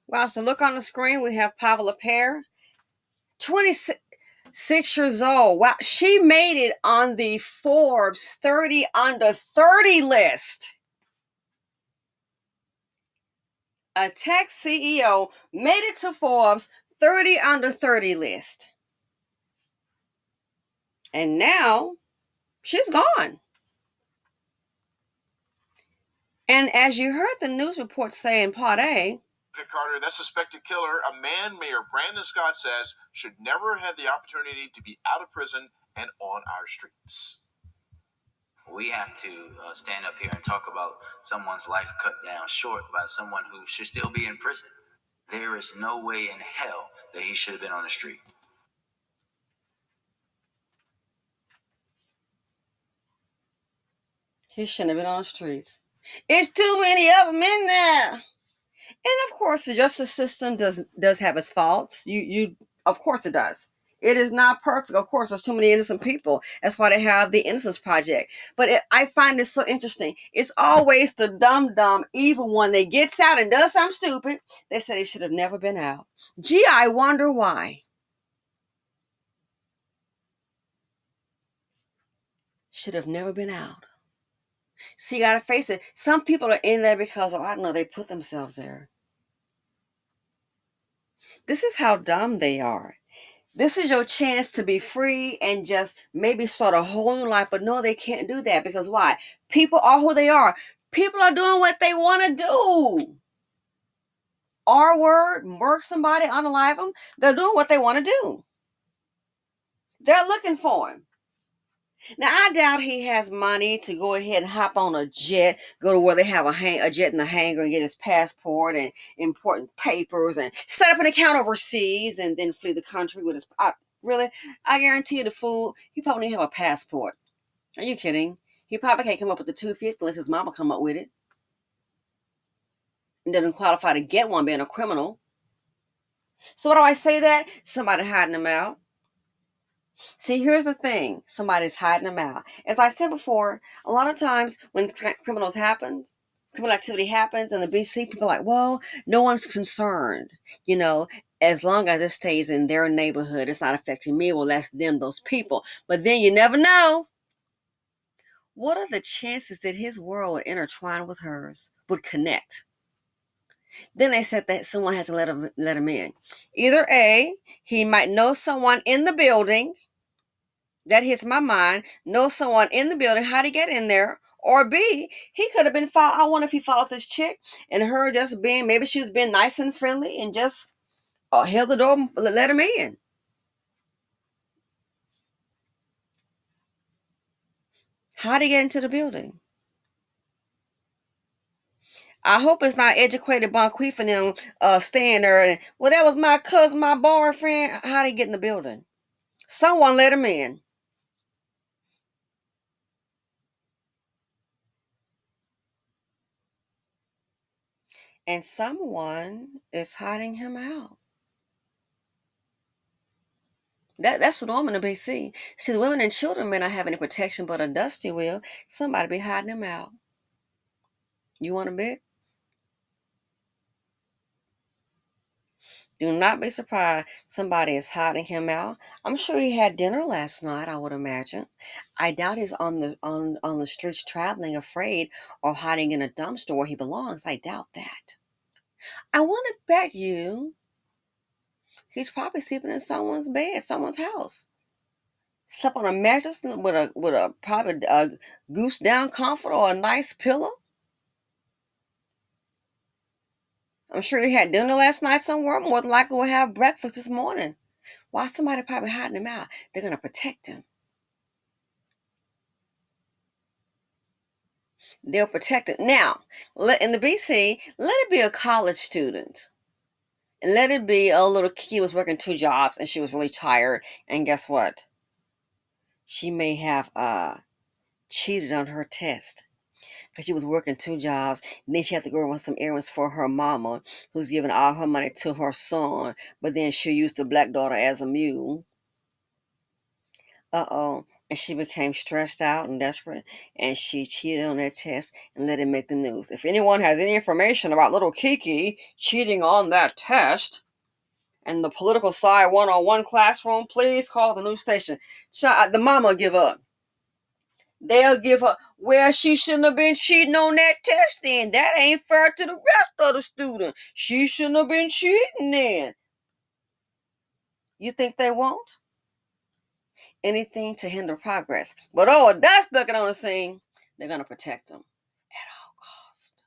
Wow, so look on the screen. We have Pavel Pair, 26 years old. Wow, she made it on the Forbes 30 under 30 list. A tech CEO made it to Forbes 30 under 30 list. And now she's gone. And as you heard the news report say in Part A, Carter, that suspected killer, a man Mayor Brandon Scott says should never have the opportunity to be out of prison and on our streets. We have to stand up here and talk about someone's life cut down short by someone who should still be in prison. There is no way in hell that he should have been on the street. he shouldn't have been on the streets. It's too many of them in there. And of course, the justice system does have its faults. Of course it does. It is not perfect. Of course, there's too many innocent people. That's why they have the Innocence Project. But I find this so interesting. It's always the dumb, evil one that gets out and does something stupid. They say they should have never been out. Gee, I wonder why. Should have never been out. So you got to face it. Some people are in there because, I don't know, they put themselves there. This is how dumb they are. This is your chance to be free and just maybe start a whole new life. But no, they can't do that because why? People are who they are. People are doing what they want to do. R word, murk somebody, unalive them. They're doing what they want to do. They're looking for him. Now, I doubt he has money to go ahead and hop on a jet, go to where they have a jet in the hangar and get his passport and important papers and set up an account overseas and then flee the country with his... Really? I guarantee you the fool, he probably don't even have a passport. Are you kidding? He probably can't come up with the 250 unless his mama come up with it. And doesn't qualify to get one being a criminal. So why do I say that? Somebody hiding him out. See, here's the thing. Somebody's hiding them out. As I said before, a lot of times when criminal activity happens in the BC, people are like, well, no one's concerned. As long as it stays in their neighborhood, it's not affecting me. Well, that's them, those people. But then you never know. What are the chances that his world would intertwine with hers, would connect? Then they said that someone had to let him in. Either A, he might know someone in the building. That hits my mind. Know someone in the building, how to get in there. Or B, he could have been I wonder if he followed this chick and her just being, maybe she was being nice and friendly and just held the door and let him in. How to get into the building? I hope it's not educated Bonqueef and them staying there. And, well, that was my cousin, my boyfriend. How did he get in the building? Someone let him in. And someone is hiding him out. That's what I'm going to be seeing. See, the women and children may not have any protection, but a Dusty will. Somebody be hiding him out. You want to bet? Do not be surprised somebody is hiding him out. I'm sure he had dinner last night, I would imagine. I doubt he's on the streets traveling afraid or hiding in a dumpster where he belongs. I doubt that. I want to bet you he's probably sleeping in someone's bed, someone's house. Slept on a mattress with a probably a goose down comforter or a nice pillow. I'm sure he had dinner last night somewhere. More than likely will have breakfast this morning. Why somebody probably hiding him out? They're going to protect him. They'll protect him. Now, in the BC, let it be a college student. And let it be a little kid was working 2 jobs and she was really tired. And guess what? She may have cheated on her test. Because she was working 2 jobs. And then she had to go run some errands for her mama, who's giving all her money to her son. But then she used the black daughter as a mule. And she became stressed out and desperate, and she cheated on that test and let it make the news. If anyone has any information about little Kiki cheating on that test and the political side one-on-one classroom, please call the news station. The mama give up. They'll give her, well, she shouldn't have been cheating on that test then. That ain't fair to the rest of the students. She shouldn't have been cheating then. You think they won't? Anything to hinder progress. But oh, a dust bucket on the scene, they're going to protect them at all costs.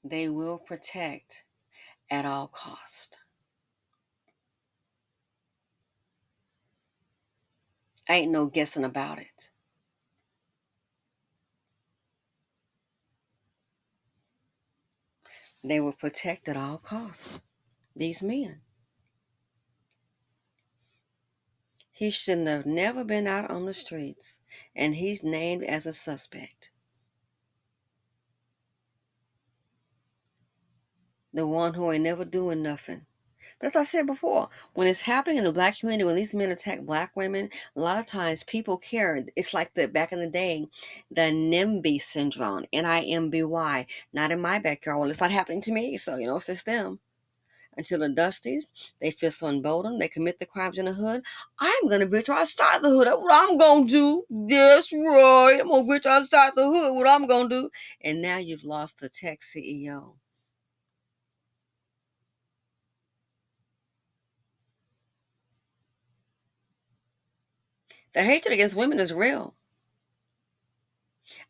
They will protect at all cost. Ain't no guessing about it. They will protect at all cost. These men. He shouldn't have never been out on the streets, and he's named as a suspect. The one who ain't never doing nothing. But as I said before, when it's happening in the black community, when these men attack black women, a lot of times people care. It's like the back in the day, the NIMBY syndrome, NIMBY, not in my backyard. Well, it's not happening to me, so it's just them. Until the dusties, they feel so emboldened, they commit the crimes in the hood. I'm gonna venture outside the hood. That's what I'm gonna do. That's right. I'm gonna venture outside the hood. What I'm gonna do. And now you've lost the tech CEO. The hatred against women is real.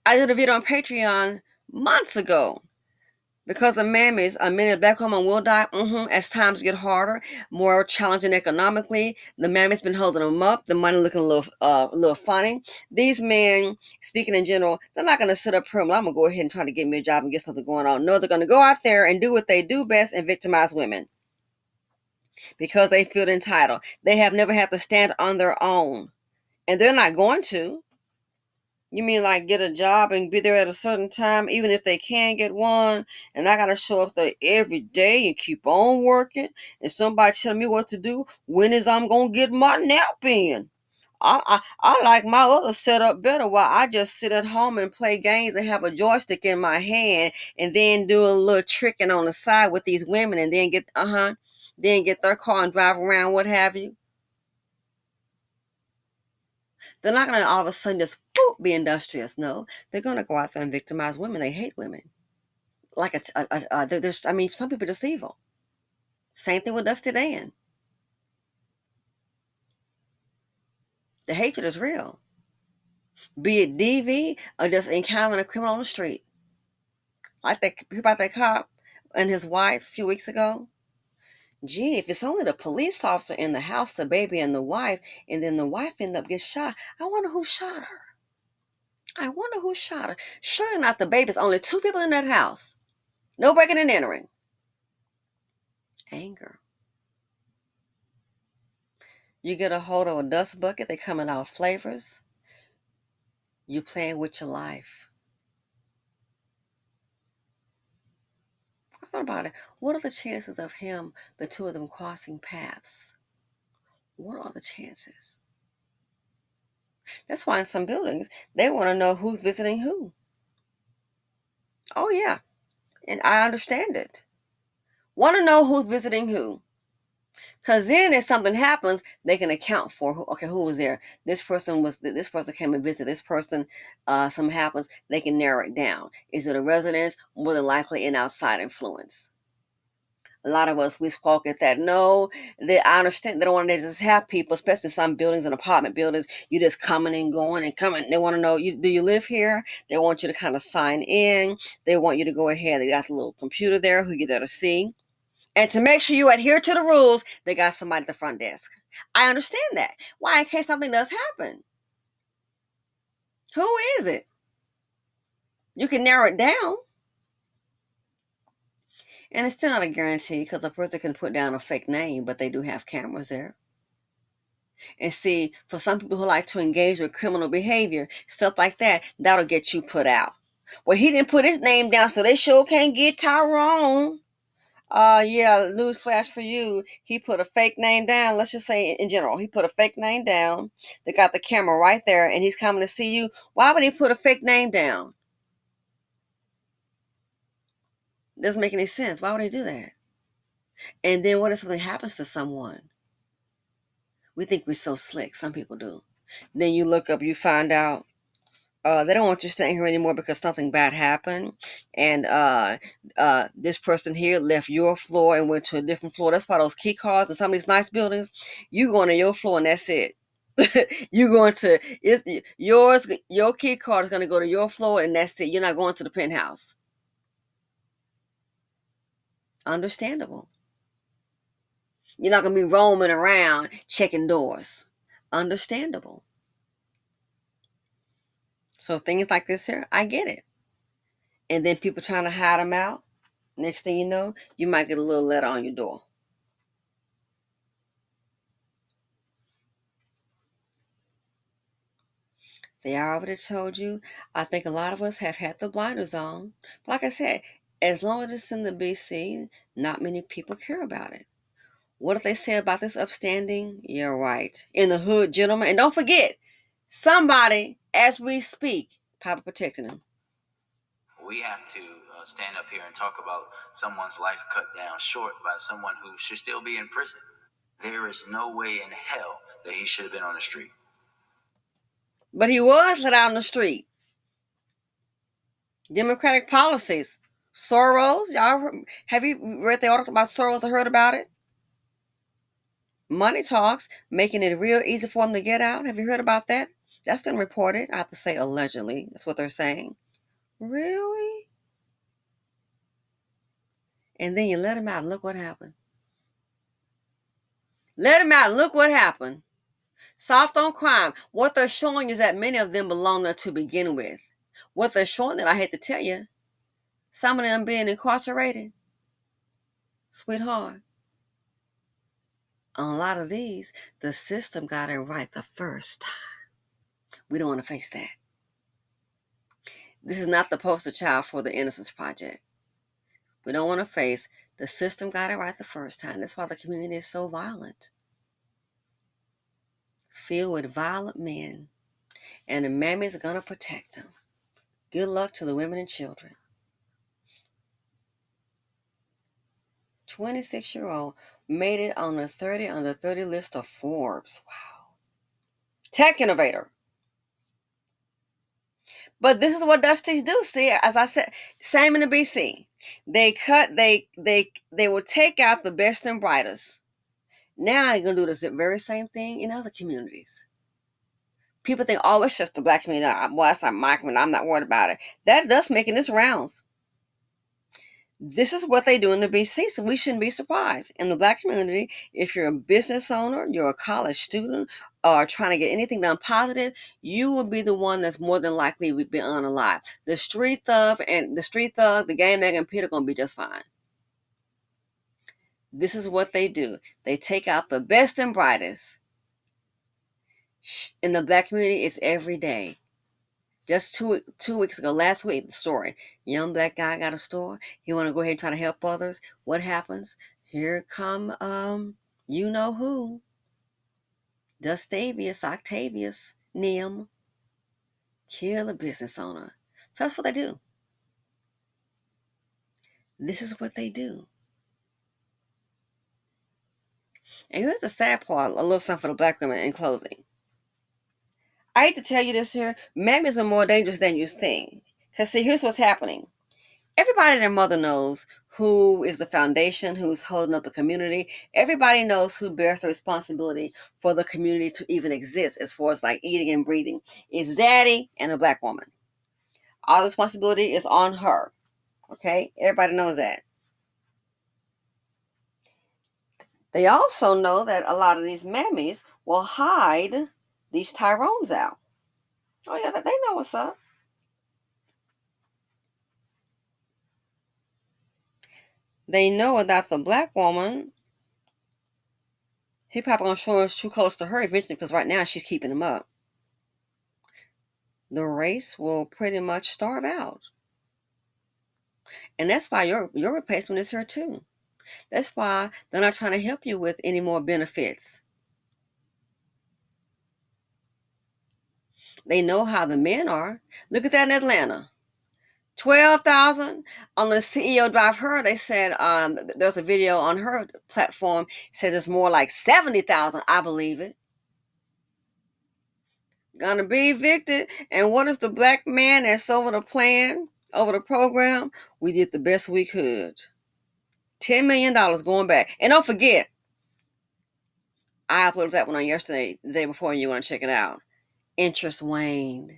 I did a video on Patreon months ago. Because of mammies, many black women will die. As times get harder, more challenging economically, the mammies been holding them up. The money looking a little funny. These men, speaking in general, they're not going to sit up here. Well, I'm going to go ahead and try to get me a job and get something going on. No, they're going to go out there and do what they do best and victimize women because they feel entitled. They have never had to stand on their own, and they're not going to. You mean like get a job and be there at a certain time, even if they can get one, and I gotta show up there every day and keep on working, and somebody tell me what to do? When is I'm gonna get my nap in? I like my other setup better, while I just sit at home and play games and have a joystick in my hand, and then do a little tricking on the side with these women, and then get their car and drive around, what have you. They're not going to all of a sudden just be industrious. No, they're going to go out there and victimize women. They hate women. Some people just evil. Same thing with Dusty Dan. The hatred is real. Be it DV or just encountering a criminal on the street. Like about that cop and his wife a few weeks ago. Gee, if it's only the police officer in the house, the baby and the wife, and then the wife ended up getting shot, I wonder who shot her. Surely not the baby. It's only two people in that house. No breaking and entering. Anger. You get a hold of a dust bucket, they come in all flavors. You playing with your life. I thought about it. What are the chances of the two of them crossing paths? What are the chances? That's why in some buildings, they want to know who's visiting who. Oh, yeah. And I understand it. Want to know who's visiting who. Because then if something happens, they can account for who was there. This person came and visited this person. Something happens, they can narrow it down. Is it a residence? More than likely an outside influence. A lot of us, we squawk at that. No, I understand they don't want to just have people, especially some buildings and apartment buildings, you just coming and going and coming. They want to know, do you live here? They want you to kind of sign in. They want you to go ahead. They got a little computer there who you're there to see. And to make sure you adhere to the rules, they got somebody at the front desk. I understand that. Why? In case something does happen. Who is it? You can narrow it down. And it's still not a guarantee because a person can put down a fake name, but they do have cameras there. And see, for some people who like to engage with criminal behavior, stuff like that, that'll get you put out. Well, he didn't put his name down, so they sure can't get Tyrone. Yeah, news flash for you. He put a fake name down. Let's just say in general, he put a fake name down. They got the camera right there and he's coming to see you. Why would he put a fake name down? Doesn't make any sense. Why would he do that? And then what if something happens to someone? We think we're so slick. Some people do. Then you look up, you find out they don't want you staying here anymore because something bad happened, and this person here left your floor and went to a different floor. That's why those key cards in some of these nice buildings, you going to your floor and that's it. You going to it's yours. Your key card is going to go to your floor and that's it. You're not going to the penthouse. Understandable. You're not going to be roaming around checking doors. Understandable. So things like this here, I get it. And then people trying to hide them out. Next thing you know, you might get a little letter on your door. They already told you. I think a lot of us have had the blinders on. But like I said, as long as it's in the BC, not many people care about it. What if they say about this upstanding? You're right. In the hood, gentlemen. And don't forget, somebody, as we speak, probably protecting them. We have to stand up here and talk about someone's life cut down short by someone who should still be in prison. There is no way in hell that he should have been on the street. But he was let out on the street. Democratic policies. Soros, y'all, have you read the article about Soros or heard about it? Money talks, making it real easy for him to get out. Have you heard about that? That's been reported. I have to say allegedly. That's what they're saying. Really? And then you let him out and look what happened. Let him out and look what happened. Soft on crime. What they're showing is that many of them belong there to begin with. What they're showing, that I hate to tell you, some of them being incarcerated. Sweetheart. On a lot of these, the system got it right the first time. We don't want to face that. This is not the poster child for the Innocence Project. We don't want to face the system got it right the first time. That's why the community is so violent. Filled with violent men. And the mammies are going to protect them. Good luck to the women and children. 26-year-old made it on the 30 under 30 list of Forbes. Wow. Tech innovator. But this is what Dusties do. See, as I said, same in the BC. They will take out the best and brightest. Now they're gonna do the very same thing in other communities. People think, oh, it's just the black community. Well, that's not my community. I'm not worried about it. That does making its rounds. This is what they do in the BC, so we shouldn't be surprised. In the black community, if you're a business owner, you're a college student, or trying to get anything done positive, you will be the one that's more than likely to be unalive. The street thug, the game egg, and Peter are going to be just fine. This is what they do. They take out the best and brightest. In the black community, it's every day. Just two weeks ago, last week, the story. Young black guy got a store. He want to go ahead and try to help others. What happens? Here come, you know who. Octavius, Nim. Kill a business owner. So that's what they do. This is what they do. And here's the sad part, a little something for the black women in closing. I hate to tell you this here, mammies are more dangerous than you think. Because see, here's what's happening. Everybody and their mother knows who is the foundation, who's holding up the community. Everybody knows who bears the responsibility for the community to even exist as far as like eating and breathing. It's daddy and a black woman. All the responsibility is on her. Okay? Everybody knows that. They also know that a lot of these mammies will hide these Tyrones out. Oh yeah, they know what's up. They know that the black woman, he probably gonna show his true colors to her eventually because right now she's keeping him up. The race will pretty much starve out. And that's why your replacement is here too. That's why they're not trying to help you with any more benefits. They know how the men are. Look at that in Atlanta. 12,000 on the CEO drive her. They said there's a video on her platform says it's more like 70,000. I believe it. Gonna be evicted. And what is the black man that's over the plan, over the program? We did the best we could. $10 million going back. And don't forget, I uploaded that one on yesterday, the day before, and you want to check it out. Interest waned.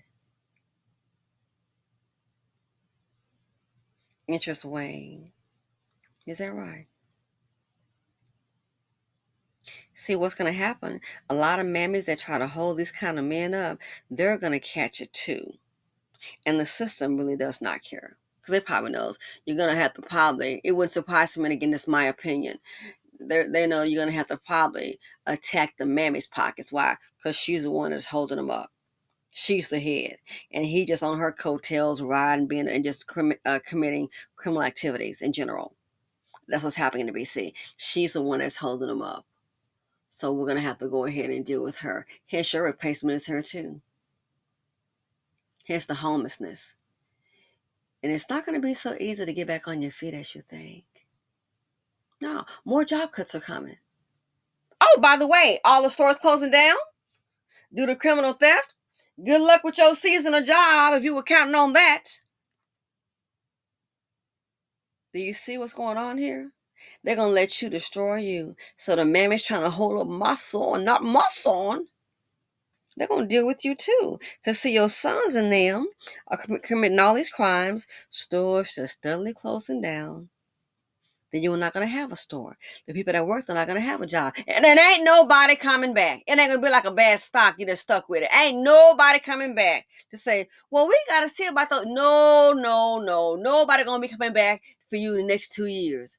Interest waned. Is that right? See, what's going to happen, a lot of mammies that try to hold these kind of men up, they're going to catch it too. And the system really does not care. Because they probably knows you're going to have to probably, it wouldn't surprise me, again, this is my opinion. They know you're going to have to probably attack the mammy's pockets. Why? Because she's the one that's holding them up. She's the head. And he just on her coattails, riding, being, and just committing criminal activities in general. That's what's happening to BC. She's the one that's holding them up. So we're going to have to go ahead and deal with her. Hence, your replacement is her too. Hence the homelessness. And it's not going to be so easy to get back on your feet as you think. No, more job cuts are coming. Oh, by the way, all the stores closing down due to criminal theft. Good luck with your seasonal job if you were counting on that. Do you see what's going on here? They're going to let you destroy you. So the mammy's trying to hold up muscle and not muscle on. They're going to deal with you too. Because see, your sons and them are committing all these crimes. Stores just steadily closing down. Then you're not going to have a store. The people that work, they're not going to have a job. And then ain't nobody coming back. It ain't going to be like a bad stock. You just stuck with it. Ain't nobody coming back to say, well, we got to see about those. No. Nobody going to be coming back for you in the next 2 years.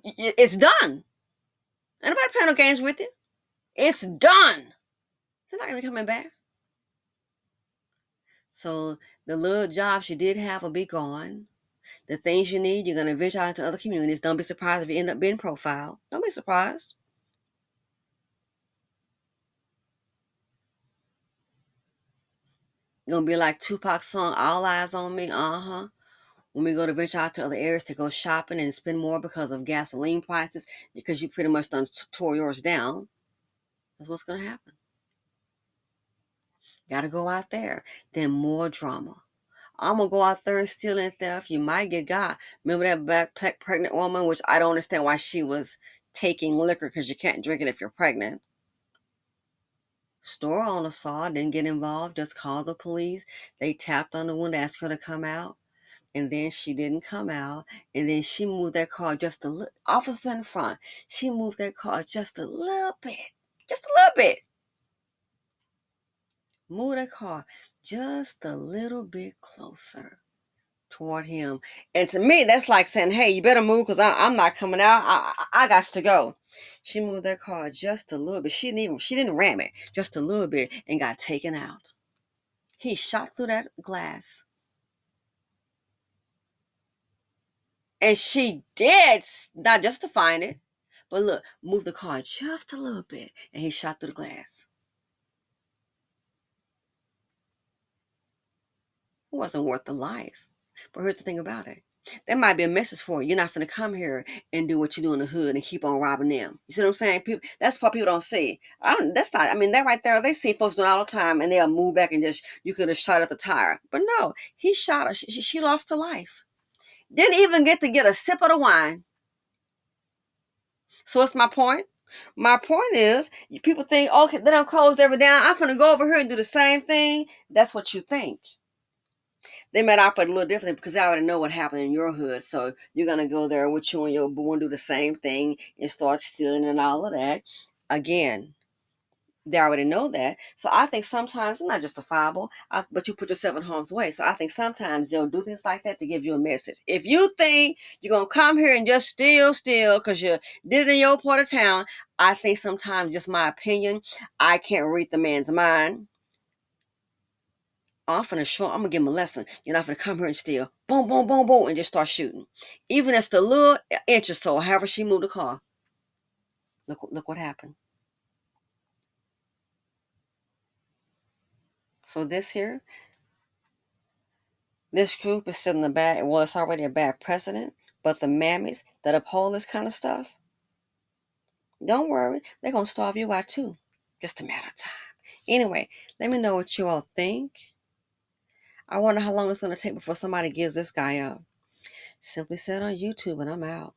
It's done. Ain't nobody playing no games with you. It's done. They're not going to be coming back. So the little jobs you did have will be gone. The things you need, you're going to venture out into other communities. Don't be surprised if you end up being profiled. Don't be surprised. You're going to be like Tupac's song, All Eyes on Me. When we go to venture out to other areas to go shopping and spend more because of gasoline prices, because you pretty much done tore yours down. That's what's going to happen. Got to go out there. Then more drama. I'm going to go out there and steal and theft. You might get got. Remember that black pregnant woman, which I don't understand why she was taking liquor because you can't drink it if you're pregnant. Store owner saw, didn't get involved, just called the police. They tapped on the window, asked her to come out. And then she didn't come out. And then she moved that car just a little, officer in front. She moved that car just a little bit. Just a little bit. Move that car just a little bit closer toward him. And to me, that's like saying, hey, you better move because I'm not coming out. I got to go. She moved that car just a little bit. She didn't ram it, just a little bit, and got taken out. He shot through that glass. And she did, not justifying it, but look, moved the car just a little bit, and he shot through the glass. It wasn't worth the life. But here's the thing about it. That might be a message for you. You're not going to come here and do what you do in the hood and keep on robbing them. You see what I'm saying? That's what people don't see. That right there, they see folks doing it all the time, and they'll move back and you could have shot at the tire. But no, he shot her. She lost her life. Didn't even get to get a sip of the wine. So what's my point? My point is, people think, okay, they don't close everything down. I'm going to go over here and do the same thing. That's what you think. They might operate a little differently because they already know what happened in your hood. So you're going to go there with you and your boo and do the same thing and start stealing and all of that. Again, they already know that. So I think sometimes it's not justifiable, but you put yourself in harm's way. So I think sometimes they'll do things like that to give you a message. If you think you're going to come here and just steal because you did it in your part of town, I think sometimes, just my opinion, I can't read the man's mind I'm finna show, I'm gonna give him a lesson. You're not finna come here and steal. Boom, boom, boom, boom, and just start shooting. Even if it's the little inch or so, however she moved the car. Look what happened. So this group is setting a bad, well, it's already a bad precedent, but the mammies that uphold this kind of stuff, don't worry, they're gonna starve you out too. Just a matter of time. Anyway, let me know what you all think. I wonder how long it's gonna take before somebody gives this guy up. Simply said on YouTube, and I'm out.